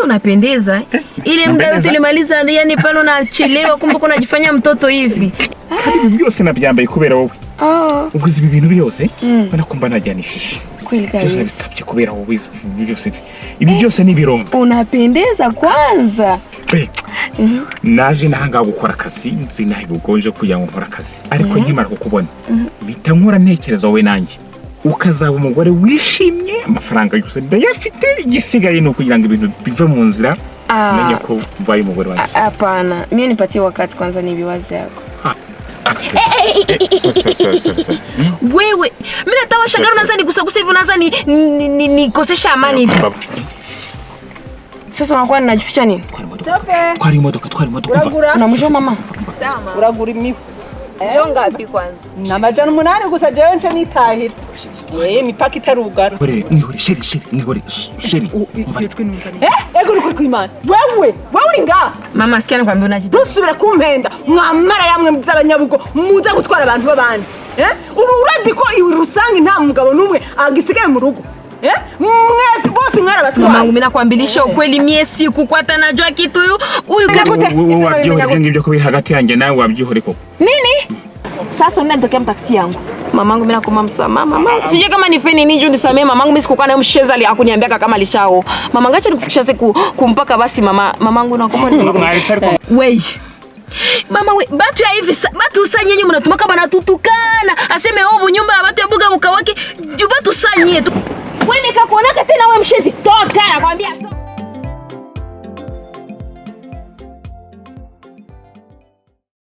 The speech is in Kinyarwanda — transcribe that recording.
Unapendeza. Ile muda wote ulimaliza yani pale unachelewa kumbe unajifanya mtoto hivi. Kandi byose nabyambaye kubera wowe. Uguze ibi bintu byose banakumba najyanishije. Kweli kabisa. Byose bisabye kubera wowe byose. Ibi byose ni birongo. Unapendeza kwanza. Naje nahanga gukora akazi nzinahe bugonje kugira ngo nkora akazi. Ariko nkimara kukubona. Bita nkora ntekereza wowe nanjye. Ukazaba umugore wishimye amafaranga yose ndayafite igisigaye no kugira ngo ibintu bive mu nzira. Menye ko mbaye umugore wanjye. Hapana, mimi nipatie wakati kwanza nibiwaze yako. Wewe, mimi natawashagara unazani gusa hivi unazani nikosesha amani hivi. Sasa unakuwa ninajificha nini? Twari imodoka. Unamjua mama? Sawa. Uragura imifu. Jo ngapi kwanza? Na majana 8 gusa jewe nce nitahira. Mipaka itarugara. Ngihore sheri. Ego uri kwimana. Wewe uri nga. Mama sikia nakwambia unajidi. Nusubira kumpenda. Mwamara yamwe muz'abanyabugo muza gutwara abantu babandi. Ubu urazi ko iwi rusangi nta mugabo numwe agisigaye mu rugo. Mwese bose mwara batwara. Mama mimi nakwambilisha ukweli mie siku kwata najua kitu huyu wabyihore ngibyo ko hagati yanjye nawe wabyihore koko. Nini? Sasa unatokea mtaksi yangu. Mamangu mimi nakoma msamaha mama. Sije kama ni feni nini unisamee mamangu mimi sikukaa naye msheza ali akuniambia kama alishao. Mama ngacha nikufikisha siku kumpaka basi mamangu nakoma ni. Wewe. Mama we batu ya hivi batu usanye mnatuma kama natutukana. Aseme nyumba ya watu ya buga ukawake. Juba tusanye tu. Wewe nikakuonaka tena wewe mshezi. Toka nakwambia.